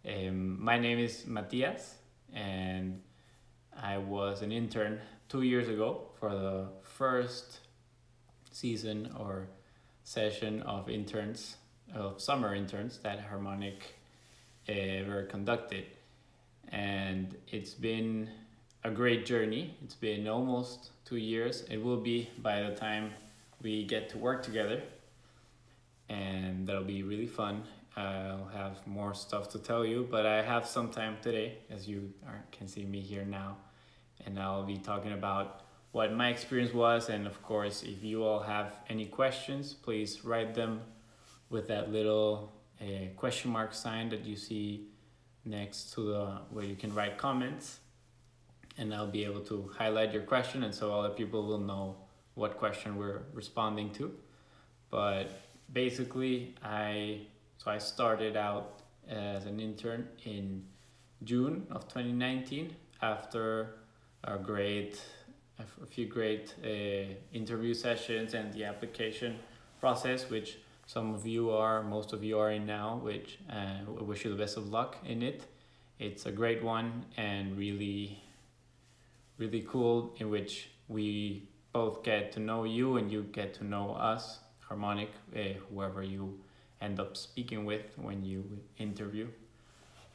My name is Matias, and I was an intern 2 years ago for the first season or session of summer interns that Harmonic were conducted. And it's been a great journey. It's been almost 2 years. It will be by the time we get to work together, and that'll be really fun. I'll have more stuff to tell you, but I have some time today, as you can see me here now, and I'll be talking about what my experience was. And of course, if you all have any questions, please write them with that little question mark sign that you see next to the where you can write comments, and I'll be able to highlight your question, and so other people will know what question we're responding to. But basically, I started out as an intern in June of 2019 after a few great interview sessions and the application process, which most of you are in now, which I wish you the best of luck in it. It's a great one and really, really cool, in which we both get to know you and you get to know us, Harmonic, whoever you end up speaking with when you interview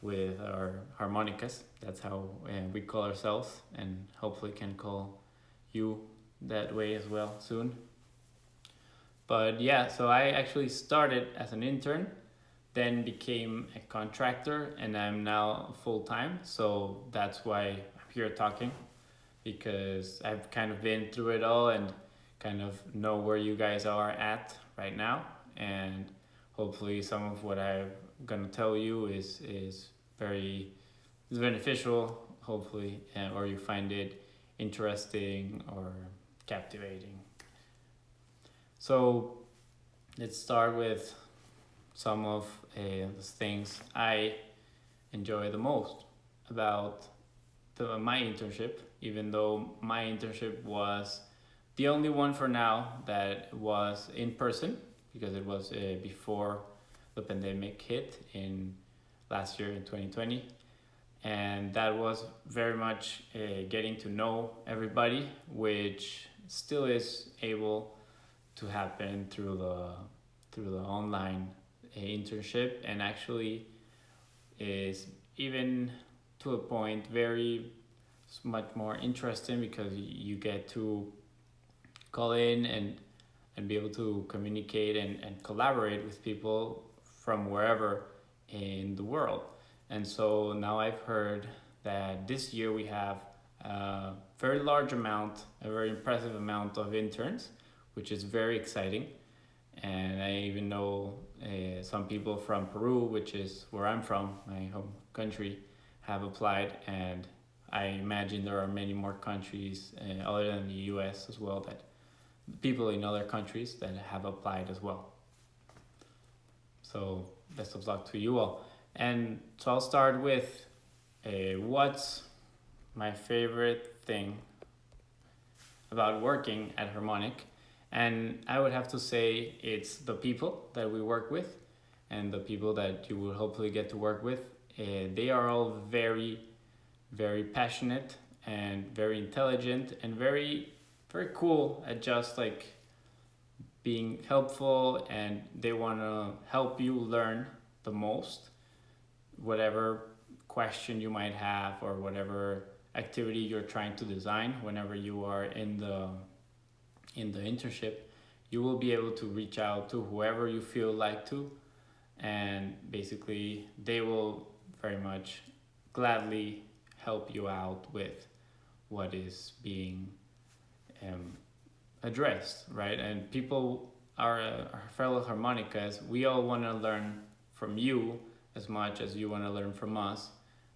with our harmonicas. That's how we call ourselves, and hopefully can call you that way as well soon. But yeah, so I actually started as an intern, then became a contractor, and I'm now full-time. So that's why I'm here talking, because I've kind of been through it all and kind of know where you guys are at right now. And hopefully some of what I'm gonna tell you is very beneficial, hopefully, or you find it interesting or captivating. So let's start with some of the things I enjoy the most about my internship, even though my internship was the only one for now that was in person, because it was before the pandemic hit in last year in 2020. And that was very much getting to know everybody, which still is able to happen through the online internship, and actually is even to a point very much more interesting, because you get to call in and be able to communicate and collaborate with people from wherever in the world. And so now I've heard that this year we have a very impressive amount of interns, which is very exciting. And I even know some people from Peru, which is where I'm from, my home country, have applied. And I imagine there are many more countries other than the US as well, that people in other countries that have applied as well. So best of luck to you all. And so I'll start with what's my favorite thing about working at Harmonic. And I would have to say it's the people that we work with, and the people that you will hopefully get to work with. They are all very, very passionate and very intelligent and very, very cool at just like being helpful, and they want to help you learn the most, whatever question you might have or whatever activity you're trying to design. Whenever you are in the internship, you will be able to reach out to whoever you feel like to, and basically they will very much gladly help you out with what is being addressed, right? And people, our fellow harmonicas, we all want to learn from you as much as you want to learn from us.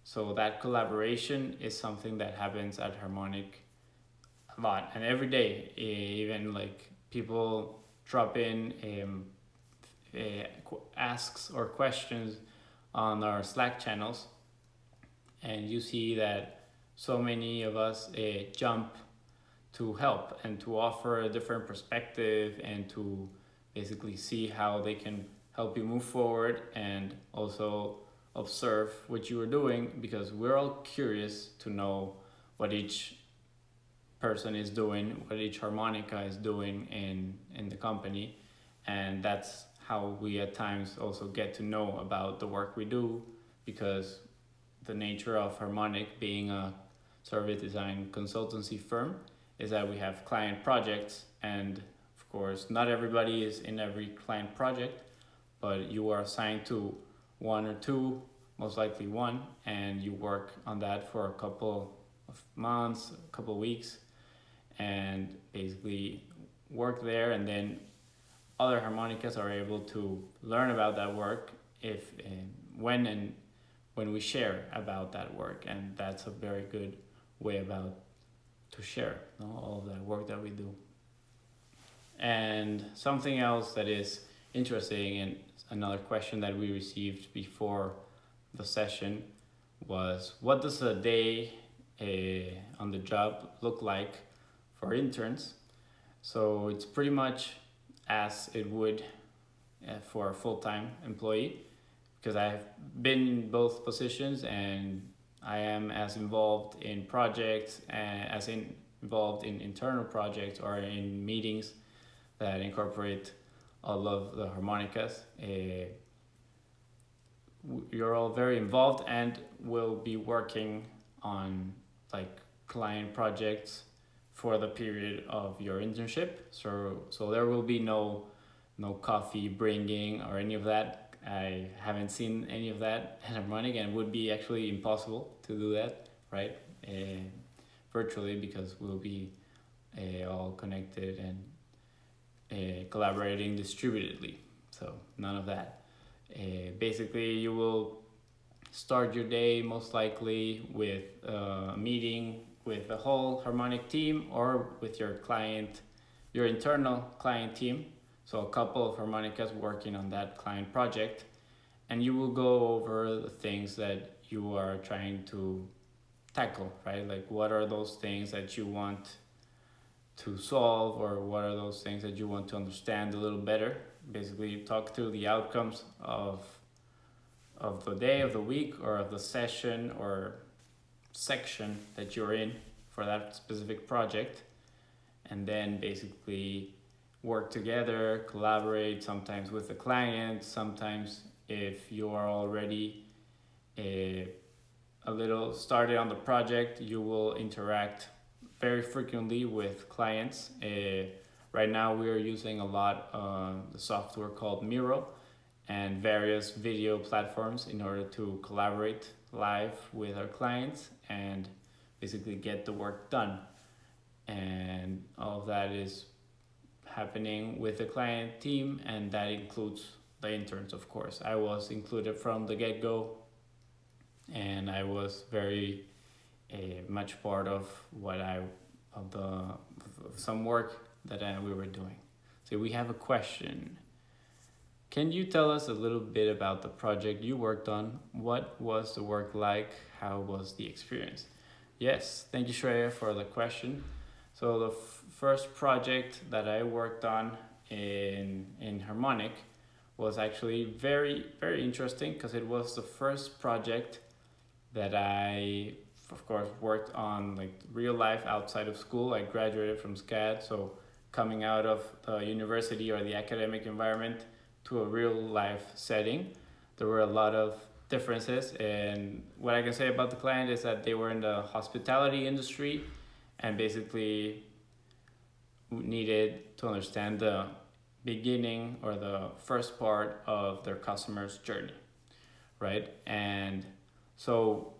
So that collaboration is something that happens at Harmonic a lot, and every day. Even like people drop in asks or questions on our Slack channels, and you see that so many of us jump to help and to offer a different perspective, and to basically see how they can help you move forward, and also observe what you were doing, because we're all curious to know what each person is doing, what each harmonica is doing in the company. And that's how we at times also get to know about the work we do, because the nature of Harmonic being a service design consultancy firm is that we have client projects, and of course not everybody is in every client project, but you are assigned to one or two, most likely one, and you work on that for a couple of months, a couple of weeks, and basically work there. And then other harmonicas are able to learn about that work if and when we share about that work. And that's a very good way about to share, you know, all of that work that we do. And something else that is interesting, and another question that we received before the session, was what does a day on the job look like for interns? So it's pretty much as it would for a full-time employee, because I've been in both positions, and I am as involved in projects involved in internal projects or in meetings that incorporate all of the harmonicas. You're all very involved and will be working on like client projects for the period of your internship. So there will be no coffee bringing or any of that. I haven't seen any of that at Harmonic, and it would be actually impossible to do that, right? Virtually, because we'll be all connected and collaborating distributedly. So none of that. Basically, you will start your day most likely with a meeting with the whole Harmonic team, or with your client, your internal client team. So a couple of harmonicas working on that client project, and you will go over the things that you are trying to tackle, right? Like what are those things that you want to solve, or what are those things that you want to understand a little better. Basically, you talk through the outcomes of the day, of the week, or of the session or section that you're in for that specific project, and then basically work together, collaborate, sometimes with the client, sometimes if you are already a little started on the project, you will interact very frequently with clients. Right now we are using a lot the software called Miro and various video platforms in order to collaborate live with our clients and basically get the work done. And all of that is happening with the client team, and that includes the interns, of course. I was included from the get-go, and I was very much part of some work that we were doing. So we have a question. Can you tell us a little bit about the project you worked on? What was the work like? How was the experience? Yes, thank you, Shreya, for the question. So the first project that I worked on in Harmonic was actually very, very interesting, because it was the first project that I, of course, worked on like real life outside of school. I graduated from SCAD, so coming out of the university or the academic environment to a real life setting, there were a lot of differences. And what I can say about the client is that they were in the hospitality industry and basically needed to understand the beginning or the first part of their customer's journey, right? And so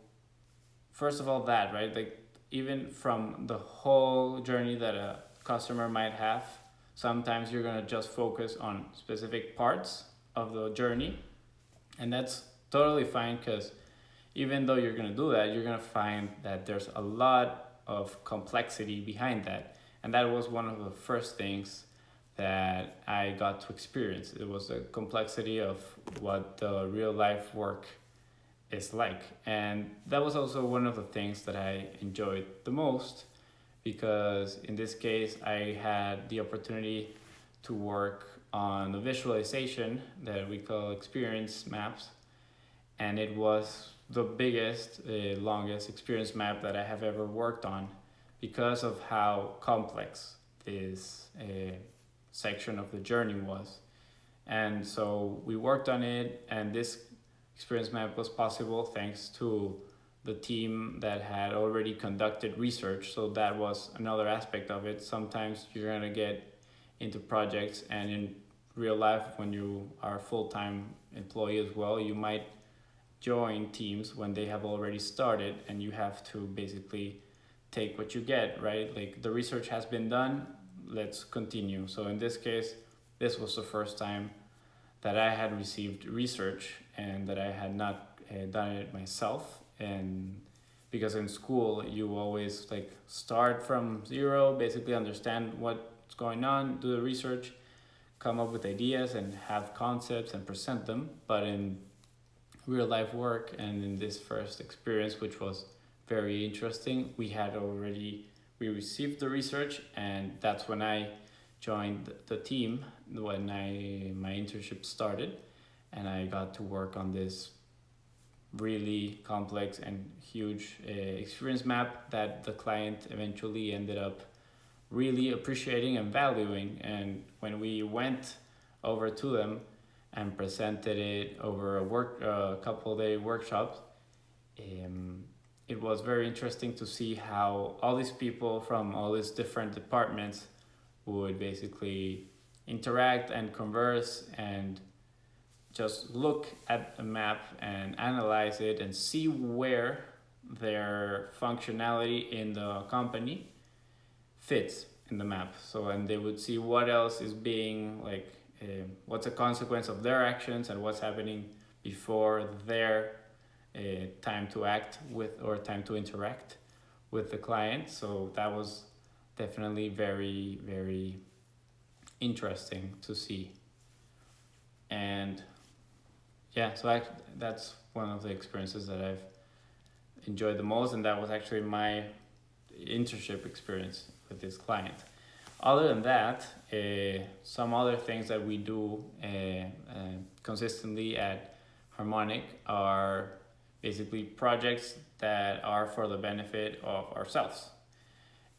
first of all that, right, like even from the whole journey that a customer might have, sometimes you're going to just focus on specific parts of the journey, and that's totally fine, because even though you're going to do that, you're going to find that there's a lot of complexity behind that. And that was one of the first things that I got to experience. It was the complexity of what the real life work is like. And that was also one of the things that I enjoyed the most, because in this case I had the opportunity to work on the visualization that we call experience maps. and it was the biggest, longest experience map that I have ever worked on because of how complex this section of the journey was. And so we worked on it, and this experience map was possible thanks to the team that had already conducted research. So that was another aspect of it. Sometimes you're gonna get into projects, and in real life, when you are a full-time employee as well, you might join teams when they have already started, and you have to basically take what you get, right? Like, the research has been done, let's continue. So in this case, this was the first time that I had received research and that I had not done it myself. And because in school you always like start from zero, basically understand what's going on, do the research, come up with ideas and have concepts and present them. But in real life work and in this first experience, which was very interesting, we received the research, and that's when I joined the team, when my internship started, and I got to work on this really complex and huge experience map that the client eventually ended up really appreciating and valuing. And when we went over to them and presented it over a couple day workshop, it was very interesting to see how all these people from all these different departments would basically interact and converse and just look at a map and analyze it and see where their functionality in the company fits in the map. So, and they would see what else is being like, what's a consequence of their actions and what's happening before their time to act with or time to interact with the client. So that was definitely very, very interesting to see. And yeah, so that's one of the experiences that I've enjoyed the most, and that was actually my internship experience with this client. Other than that, some other things that we do consistently at Harmonic are basically projects that are for the benefit of ourselves.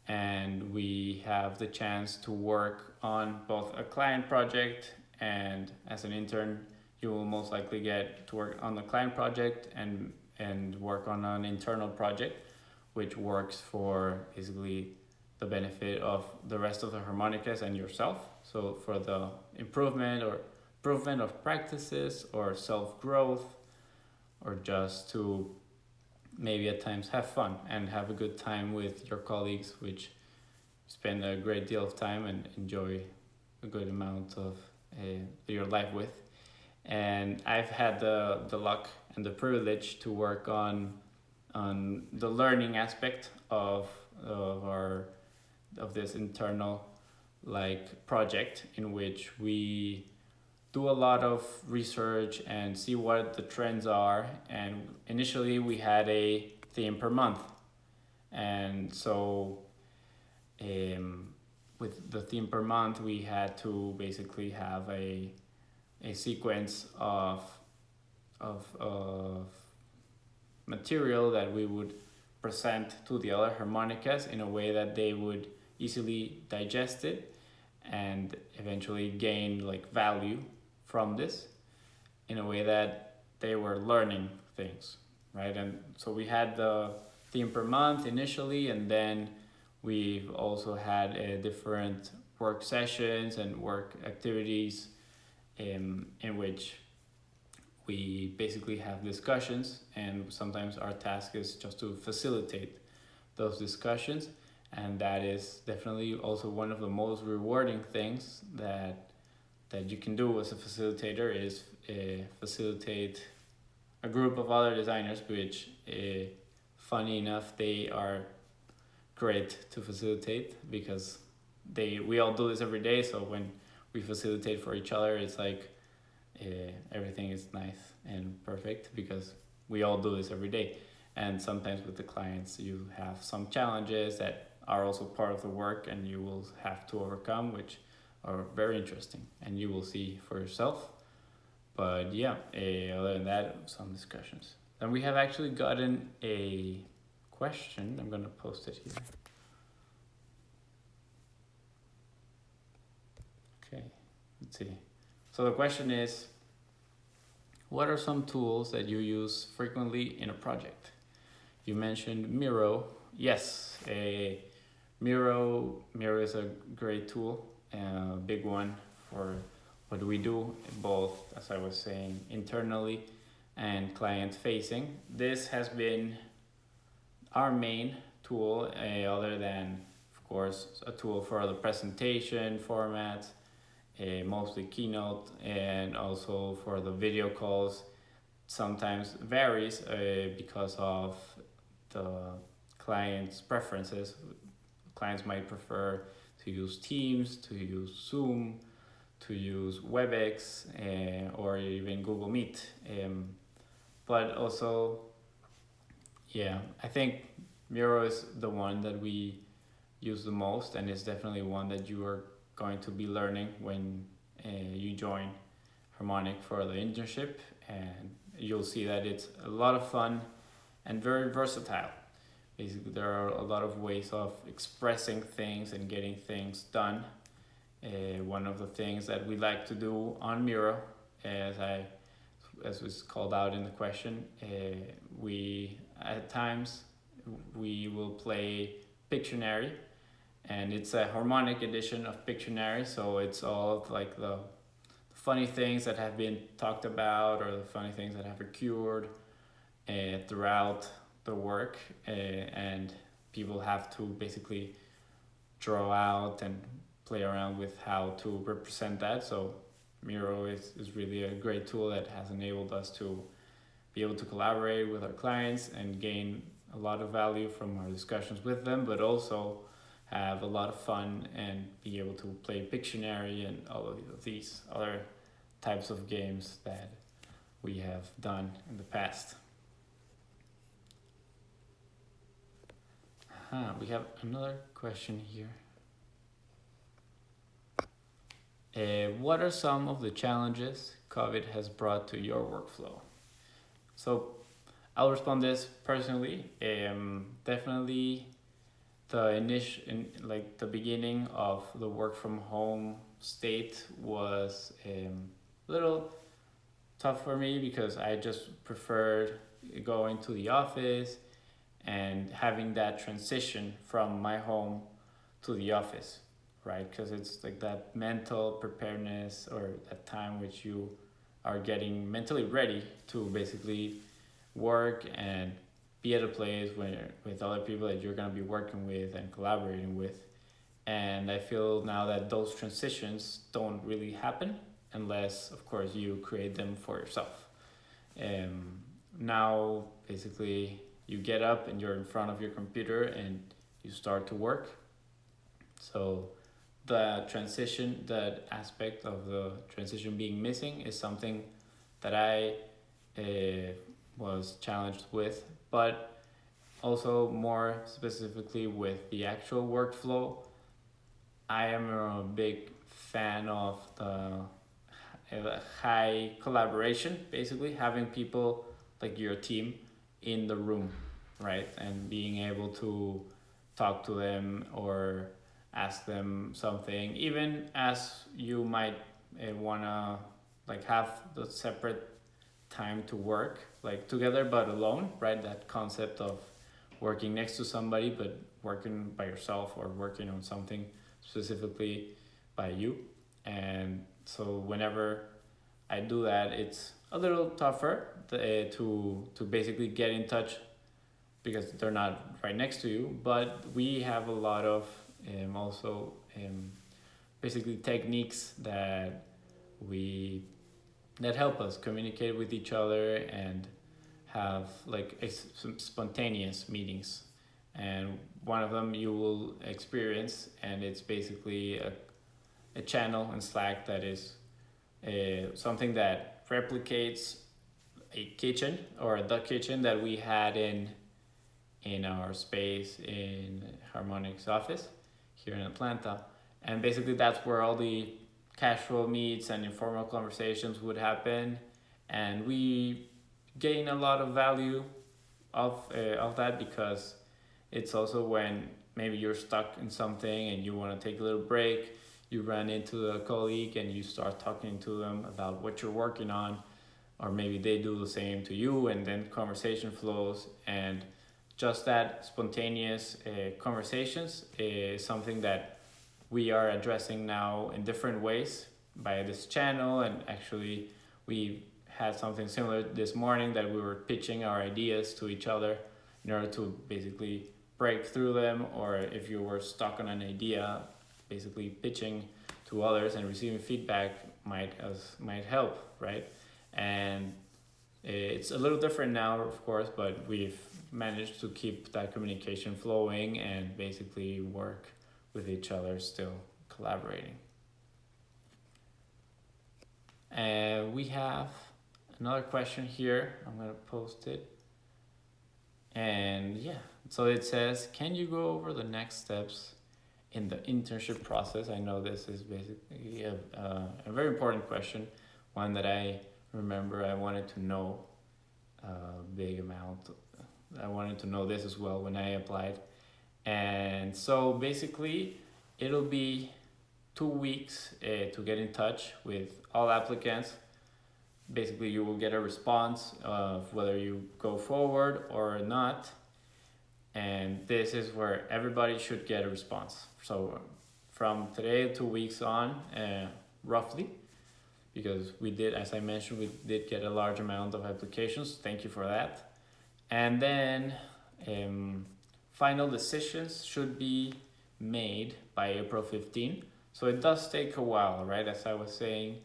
And we have the chance to work on both a client project, and as an intern, you will most likely get to work on the client project and work on an internal project, which works for basically the benefit of the rest of the Harmonicas and yourself. So for the improvement of practices or self-growth, or just to maybe at times have fun and have a good time with your colleagues, which spend a great deal of time and enjoy a good amount of your life with. And I've had the luck and the privilege to work on the learning aspect of this internal like project, in which we do a lot of research and see what the trends are. And initially we had a theme per month, and so with the theme per month we had to basically have a sequence of material that we would present to the other harmonicas in a way that they would easily digest it and eventually gain like value from this, in a way that they were learning things, right? And so we had the theme per month initially, and then we've also had different work sessions and work activities in which we basically have discussions, and sometimes our task is just to facilitate those discussions. And that is definitely also one of the most rewarding things that you can do as a facilitator, is facilitate a group of other designers, which funny enough, they are great to facilitate because we all do this every day. So when we facilitate for each other, it's like everything is nice and perfect because we all do this every day. And sometimes with the clients, you have some challenges that are also part of the work and you will have to overcome, which are very interesting and you will see for yourself. But yeah, other than that, some discussions. And we have actually gotten a question. I'm gonna post it here. Okay, let's see. So the question is, what are some tools that you use frequently in a project? You mentioned Miro. Yes, Miro is a great tool, a big one for what we do, both, as I was saying, internally and client facing. This has been our main tool, other than, of course, a tool for the presentation formats, mostly Keynote, and also for the video calls. Sometimes varies because of the client's preferences. Clients might prefer to use Teams, to use Zoom, to use WebEx, or even Google Meet. But also, yeah, I think Miro is the one that we use the most, and it's definitely one that you are going to be learning when you join Harmonic for the internship, and you'll see that it's a lot of fun and very versatile. Basically, there are a lot of ways of expressing things and getting things done. One of the things that we like to do on Miro, as was called out in the question, we at times we will play Pictionary, and it's a harmonic edition of Pictionary, so it's all like the funny things that have been talked about or the funny things that have occurred throughout the work, and people have to basically draw out and play around with how to represent that. So Miro is really a great tool that has enabled us to be able to collaborate with our clients and gain a lot of value from our discussions with them, but also have a lot of fun and be able to play Pictionary and all of these other types of games that we have done in the past. We have another question here. What are some of the challenges COVID has brought to your workflow? So I'll respond this personally. Definitely the beginning of the work from home state was a little tough for me because I just preferred going to the office and having that transition from my home to the office, right? Because it's like that mental preparedness or that time which you are getting mentally ready to basically work and be at a place where with other people that you're going to be working with and collaborating with. And I feel now that those transitions don't really happen unless, of course, you create them for yourself. Now, basically, you get up and you're in front of your computer and you start to work. So the transition, that aspect of the transition being missing is something that I was challenged with, but also more specifically with the actual workflow. I am a big fan of the high collaboration, basically having people like your team in the room, right? And being able to talk to them or ask them something, even as you might wanna like have the separate time to work like together but alone, right? That concept of working next to somebody but working by yourself or working on something specifically by you. And so whenever I do that, it's a little tougher to basically get in touch because they're not right next to you. But we have a lot of also basically techniques that help us communicate with each other and have like some spontaneous meetings. And one of them you will experience, and it's basically a channel in Slack that is something that replicates a kitchen or the kitchen that we had in our space in Harmonic's office here in Atlanta. And basically that's where all the casual meets and informal conversations would happen. and we gain a lot of value of that, because it's also when maybe you're stuck in something and you want to take a little break, you run into a colleague and you start talking to them about what you're working on, or maybe they do the same to you, and then conversation flows. And just that spontaneous conversations is something that we are addressing now in different ways by this channel. And actually we had something similar this morning, that we were pitching our ideas to each other in order to basically break through them, or if you were stuck on an idea, basically pitching to others and receiving feedback might help, right? And it's a little different now, of course, but we've managed to keep that communication flowing and basically work with each other, still collaborating. And we have another question here. I'm gonna post it. And yeah, so it says, can you go over the next steps in the internship process? I know this is basically a very important question, one that I remember I wanted to know a big amount. I wanted to know this as well when I applied. And so basically it'll be 2 weeks to get in touch with all applicants. Basically you will get a response of whether you go forward or not, and this is where everybody should get a response. So from today 2 weeks on, roughly, because we did, as I mentioned, we did get a large amount of applications. Thank you for that. And then final decisions should be made by April 15. So it does take a while, right? As I was saying,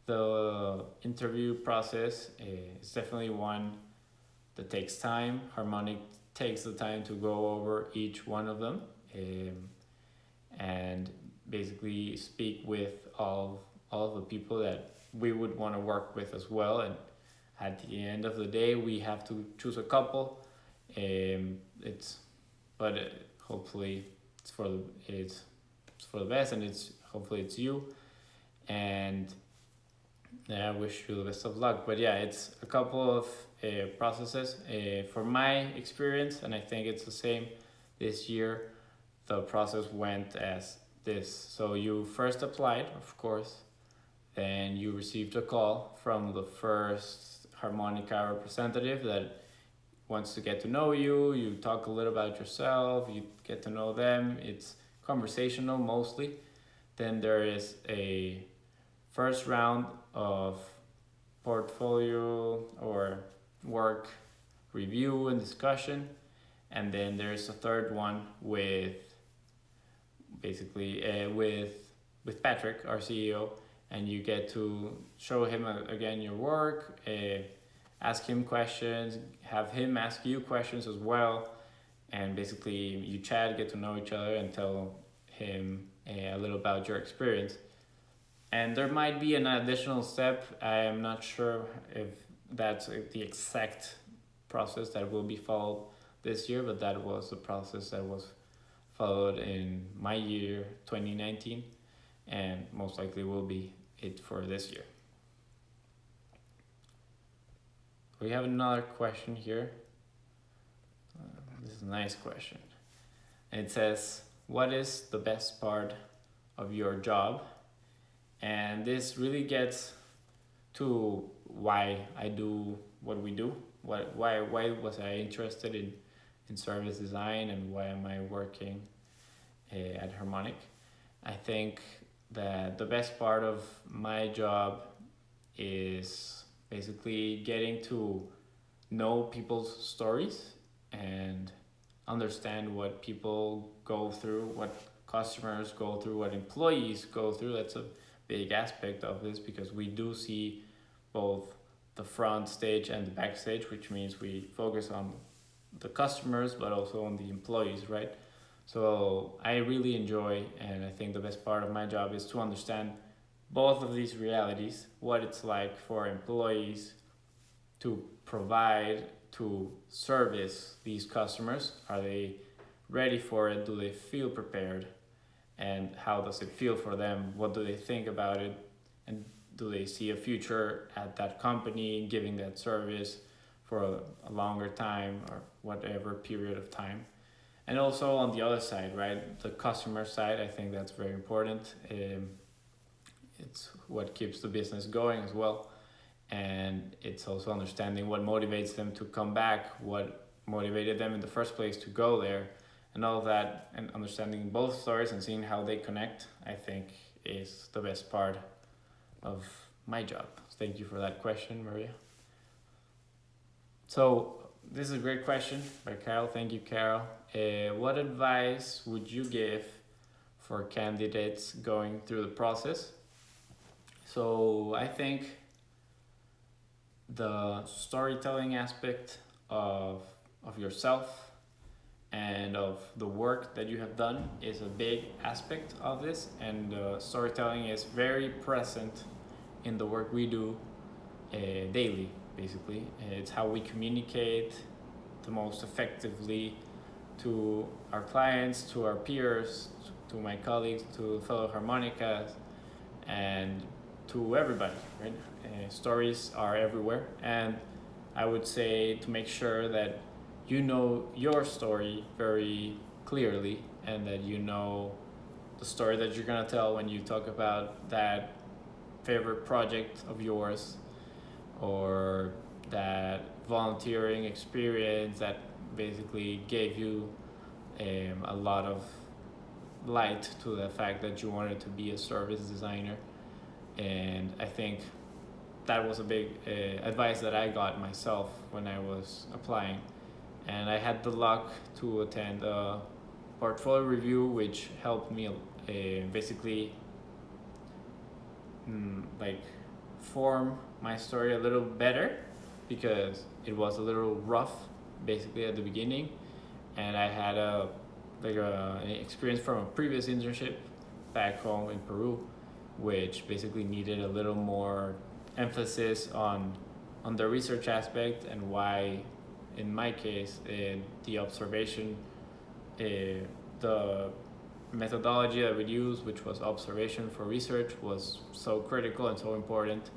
the interview process is definitely one that takes time. Harmonic takes the time to go over each one of them and basically speak with all the people that we would want to work with as well. And at the end of the day, we have to choose a couple. Hopefully it's for the best, and hopefully it's you. And I wish you the best of luck. But yeah, it's a couple of processes. For my experience, and I think it's the same this year, the process went as this. So you first applied, of course, then you received a call from the first Harmonica representative that wants to get to know you. You talk a little about yourself, you get to know them. It's conversational mostly. Then there is a first round of portfolio or work review and discussion, and then there's a third one with basically with Patrick, our CEO, and you get to show him again your work, ask him questions, have him ask you questions as well, and basically you chat, get to know each other, and tell him a little about your experience. And there might be an additional step. I am not sure if that's the exact process that will be followed this year, but that was the process that was followed in my year 2019, and most likely will be it for this year. We have another question here. This is a nice question. And it says, what is the best part of your job? And this really gets to why I do what we do. Why was I interested in service design, and why am I working at Harmonic? I think that the best part of my job is basically getting to know people's stories and understand what people go through, what customers go through, what employees go through. That's a big aspect of this, because we do see both the front stage and the backstage, which means we focus on the customers but also on the employees, right? So I really enjoy, and I think the best part of my job is to understand both of these realities, what it's like for employees to provide, to service these customers. Are they ready for it? Do they feel prepared? And how does it feel for them? What do they think about it? And do they see a future at that company, giving that service for a longer time or whatever period of time. And also on the other side, right, the customer side, I think that's very important. It's what keeps the business going as well. And it's also understanding what motivates them to come back, what motivated them in the first place to go there, and all of that, and understanding both stories and seeing how they connect, I think is the best part of my job. Thank you for that question, Maria. So this is a great question by Carol. Thank you, Carol. What advice would you give for candidates going through the process? So I think the storytelling aspect of yourself and of the work that you have done is a big aspect of this, and storytelling is very present in the work we do daily, basically. It's how we communicate the most effectively to our clients, to our peers, to my colleagues, to fellow Harmonicas, and to everybody, right? Stories are everywhere, and I would say to make sure that you know your story very clearly, and that you know the story that you're gonna tell when you talk about that favorite project of yours, or that volunteering experience that basically gave you a lot of light to the fact that you wanted to be a service designer. And I think that was a big advice that I got myself when I was applying. And I had the luck to attend a portfolio review, which helped me basically like form my story a little better, because it was a little rough basically at the beginning, and I had an experience from a previous internship back home in Peru, which basically needed a little more emphasis on the research aspect, and why in my case the observation, the methodology that we used, which was observation for research, was so critical and so important.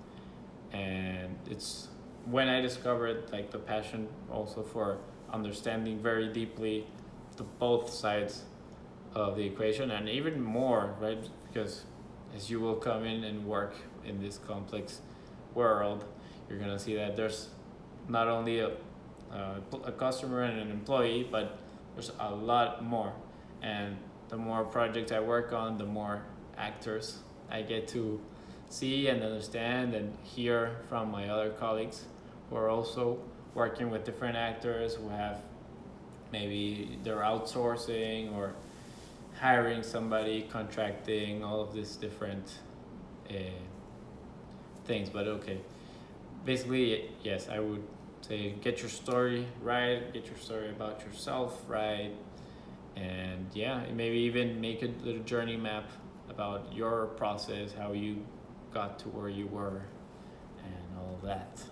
And it's when I discovered like the passion also for understanding very deeply the both sides of the equation, and even more, right? Because as you will come in and work in this complex world, you're gonna see that there's not only a customer and an employee, but there's a lot more. And the more projects I work on, the more actors I get to see and understand and hear from my other colleagues who are also working with different actors, who have maybe they're outsourcing or hiring somebody, contracting, all of these different things. But okay, basically, yes, I would say get your story right, get your story about yourself right, and yeah, maybe even make a little journey map about your process, how you got to where you were, and all of that.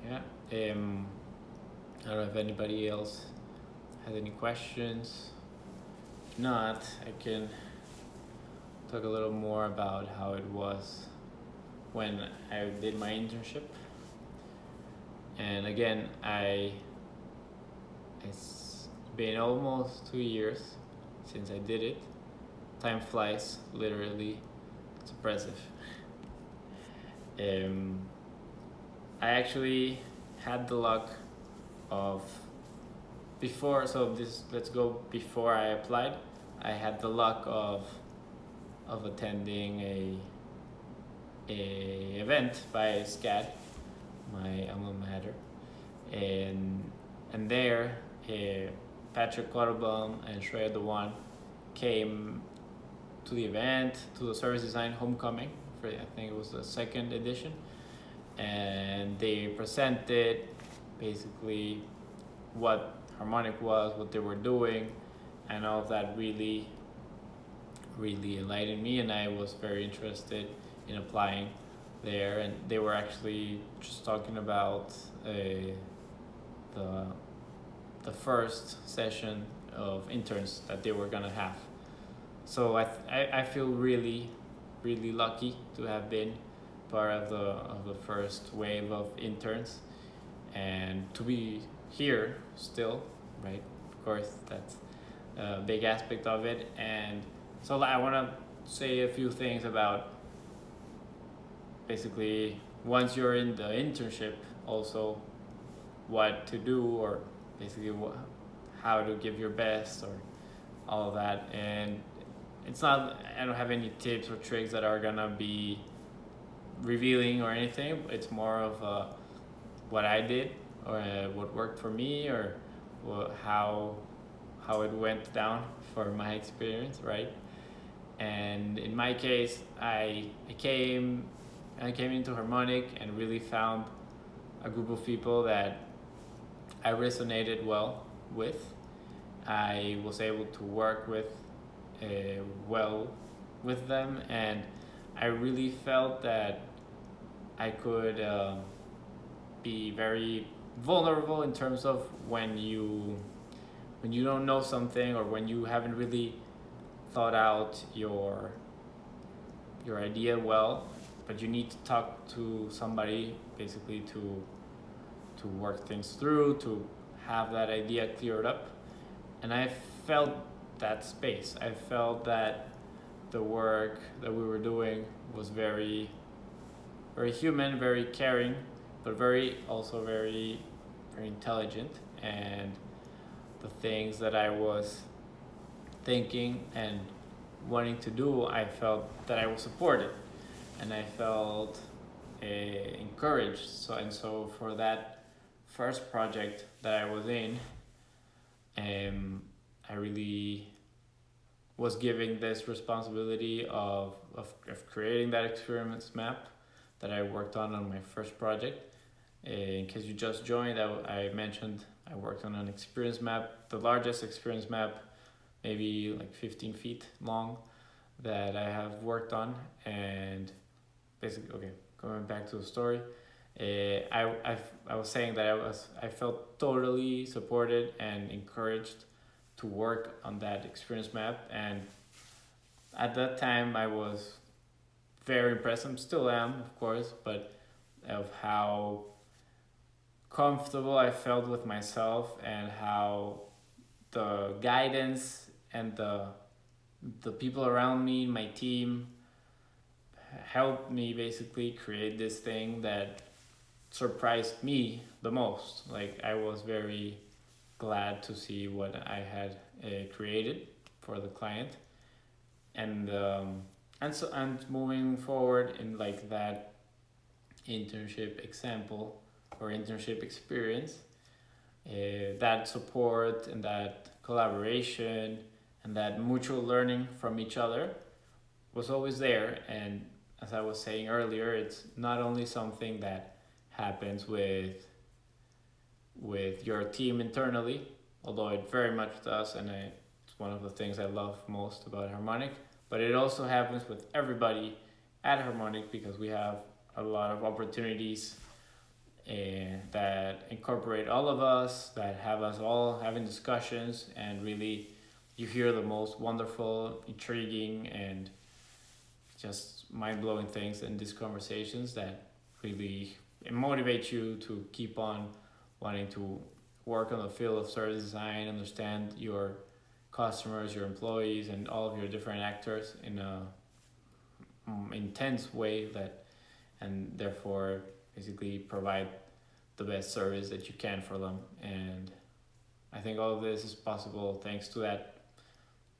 Yeah. I don't know if anybody else has any questions. If not, I can talk a little more about how it was when I did my internship. And again, it's been almost 2 years since I did it. Time flies, literally. It's impressive. I actually had the luck of let's go before I applied. I had the luck of attending a event by SCAD, my alma mater, and there Patrick Clutterbaum and Shreya Dewan came to the event, to the service design homecoming for, I think it was the second edition, and they presented basically what Harmonic was, what they were doing, and all of that really enlightened me, and I was very interested in applying there. And they were actually just talking about the first session of interns that they were gonna have. So I feel really really lucky to have been part of the first wave of interns and to be here still, right? Of course, that's a big aspect of it. And so I want to say a few things about basically once you're in the internship, also what to do, or basically how to give your best, or all of that. And it's not, I don't have any tips or tricks that are gonna be revealing or anything. It's more of what I did, or what worked for me, or how it went down for my experience, right? And in my case, I came into Harmonic and really found a group of people that I resonated well with. I was able to work with well with them, and I really felt that I could be very vulnerable in terms of when you don't know something, or when you haven't really thought out your idea well, but you need to talk to somebody basically to work things through, to have that idea cleared up. And I felt that space. I felt that the work that we were doing was very, very human, very caring, but very intelligent. And the things that I was thinking and wanting to do, I felt that I was supported, and I felt encouraged. So for that first project that I was in, I really was given this responsibility of creating that experience map that I worked on my first project. In case you just joined, I mentioned I worked on an experience map, the largest experience map, maybe like 15 feet long, that I have worked on. And basically, okay, going back to the story, I was saying that I felt totally supported and encouraged to work on that experience map. And at that time I was very impressed, I still am, of course, but of how comfortable I felt with myself, and how the guidance and the people around me, my team, helped me basically create this thing that surprised me the most. Like, I was very glad to see what I had created for the client. And moving forward in like that internship example or internship experience, that support and that collaboration and that mutual learning from each other was always there. And as I was saying earlier, it's not only something that happens with your team internally, although it very much does, and it's one of the things I love most about Harmonic, but it also happens with everybody at Harmonic, because we have a lot of opportunities that incorporate all of us, that have us all having discussions, and really you hear the most wonderful, intriguing, and just mind-blowing things in these conversations that really motivate you to keep on wanting to work on the field of service design, understand your customers, your employees, and all of your different actors in a intense way, and therefore basically provide the best service that you can for them. And I think all of this is possible thanks to that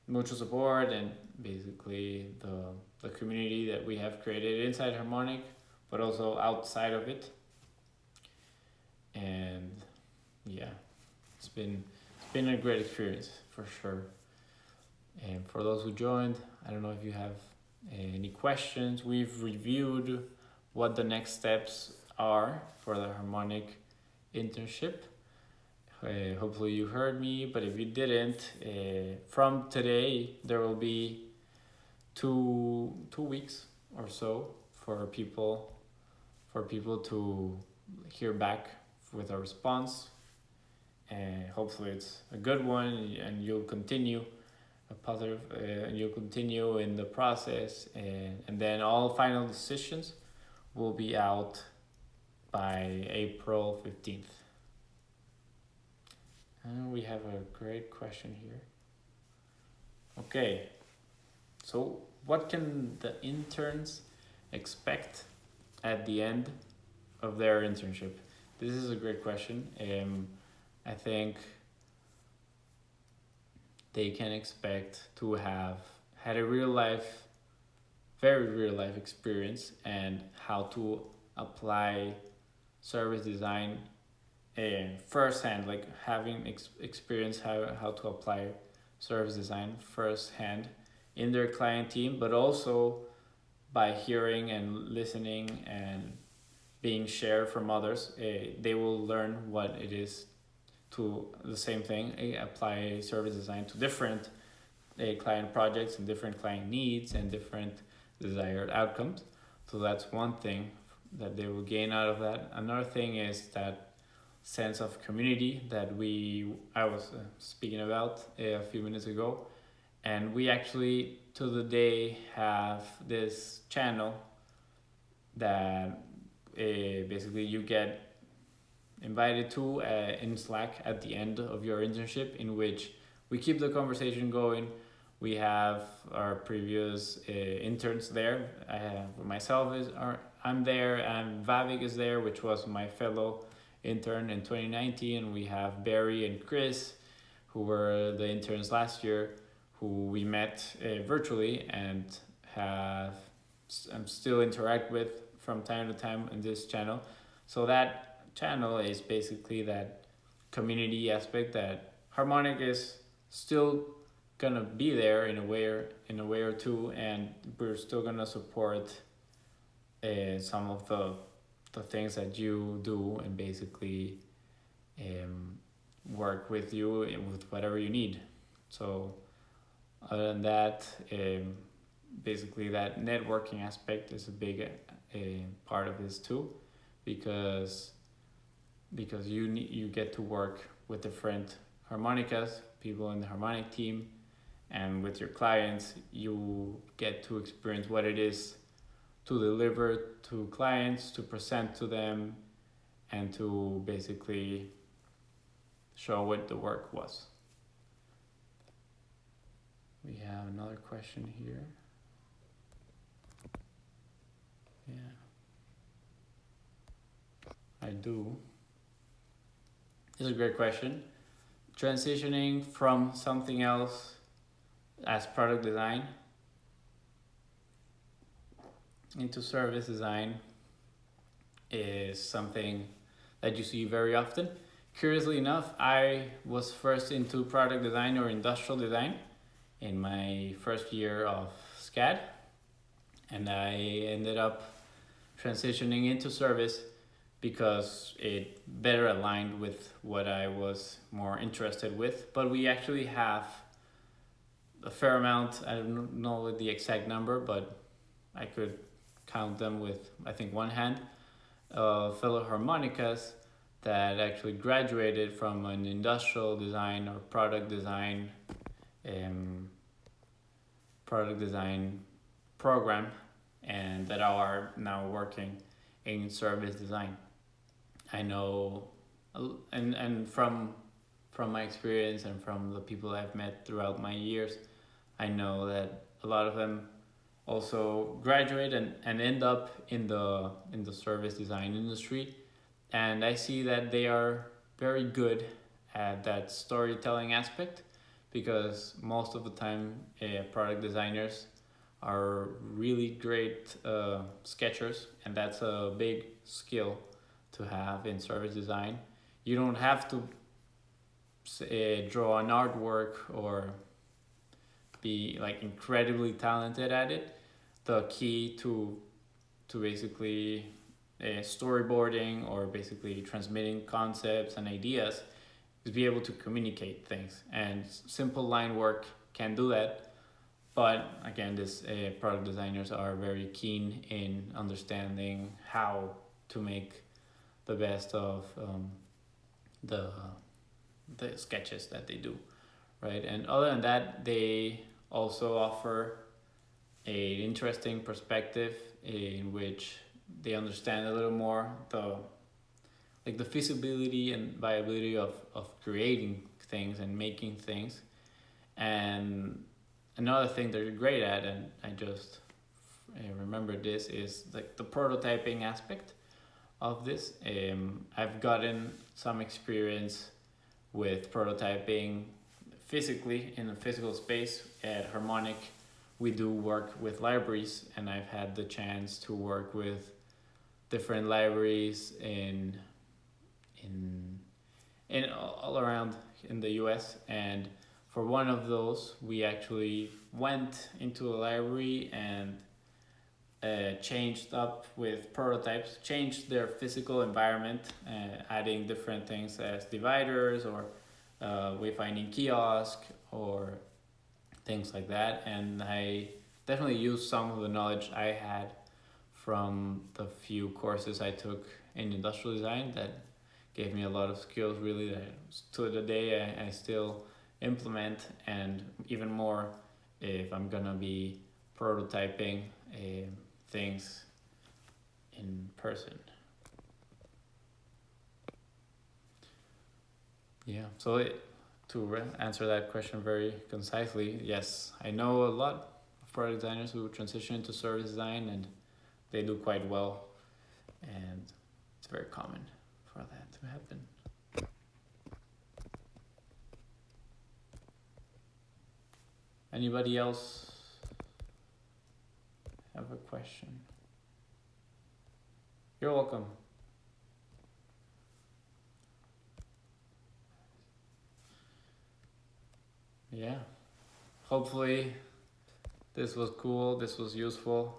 mutual support and basically the community that we have created inside Harmonic, but also outside of it. And yeah, it's been a great experience for sure. And for those who joined, I don't know if you have any questions. We've reviewed what the next steps are for the Harmonic internship. Hopefully you heard me, but if you didn't, from today there will be two weeks or so for people to hear back with a response, and hopefully it's a good one and you'll continue a positive, you continue in the process, and then all final decisions will be out by April 15th. And we have a great question here. Okay, so what can the interns expect at the end of their internship? This is a great question. I think they can expect to have had a very real life experience and how to apply service design firsthand, like having experience how to apply service design firsthand in their client team, but also by hearing and listening and being shared from others, they will learn what it is to the same thing, apply service design to different client projects and different client needs and different desired outcomes. So that's one thing that they will gain out of that. Another thing is that sense of community that I was speaking about a few minutes ago, and we actually to the day have this channel that basically you get invited to in Slack at the end of your internship, in which we keep the conversation going. We have our previous interns there. I have myself I'm there, and Vavik is there, which was my fellow intern in 2019. We have Barry and Chris, who were the interns last year, who we met virtually and have still interact with from time to time in this channel. So that channel is basically that community aspect that Harmonic is still gonna be there in a way or two, and we're still gonna support some of the things that you do, and basically work with you with whatever you need. So other than that, basically that networking aspect is a big part of this too, because you get to work with different harmonicas, people in the Harmonic team, and with your clients you get to experience what it is to deliver to clients, to present to them, and to basically show what the work was. We have another question here. Yeah, I do. This is a great question. Transitioning from something else as product design into service design is something that you see very often. Curiously enough, I was first into product design or industrial design in my first year of SCAD, and I ended up transitioning into service because it better aligned with what I was more interested with. But we actually have a fair amount, I don't know the exact number, but I could count them with, I think, one hand, fellow harmonicas that actually graduated from an industrial design or product design program, and that are now working in service design. I know, and from my experience and from the people I've met throughout my years, I know that a lot of them also graduate and end up in the service design industry, and I see that they are very good at that storytelling aspect, because most of the time product designers are really great sketchers, and that's a big skill to have in service design. You don't have to draw an artwork or be like incredibly talented at it. The key to basically storyboarding or basically transmitting concepts and ideas is be able to communicate things, and simple line work can do that. But again, this product designers are very keen in understanding how to make the best of the sketches that they do, right? And other than that, they also offer a interesting perspective in which they understand a little more the feasibility and viability of creating things and making things. And another thing they're great at, and I just remember this, is like the prototyping aspect of this. I've gotten some experience with prototyping physically in a physical space at Harmonic. We do work with libraries, and I've had the chance to work with different libraries in all around in the US. And for one of those, we actually went into a library and changed up with prototypes, changed their physical environment, adding different things as dividers or wayfinding kiosk or things like that. And I definitely used some of the knowledge I had from the few courses I took in industrial design that gave me a lot of skills really that to the day I still implement, and even more if I'm gonna be prototyping things in person. Yeah, so to answer that question very concisely, yes, I know a lot of product designers who transition into service design, and they do quite well, and it's very common for that to happen. Anybody else have a question? You're welcome. Yeah, hopefully this was cool, this was useful.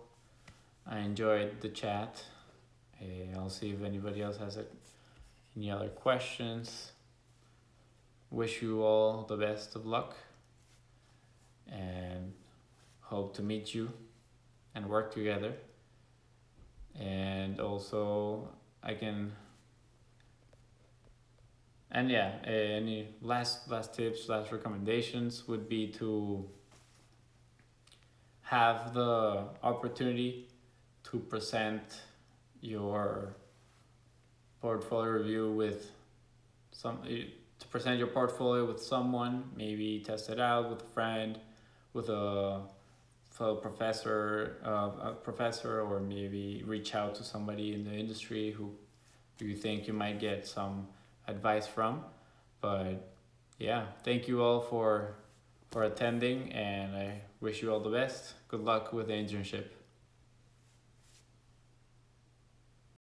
I enjoyed the chat. I'll see if anybody else has any other questions. Wish you all the best of luck, and hope to meet you and work together. And also I can, and yeah, any last tips, last recommendations would be to have the opportunity to present your portfolio review with to present your portfolio with someone, maybe test it out with a friend, with a fellow professor, or maybe reach out to somebody in the industry who you think you might get some advice from. But yeah, thank you all for attending, and I wish you all the best. Good luck with the internship.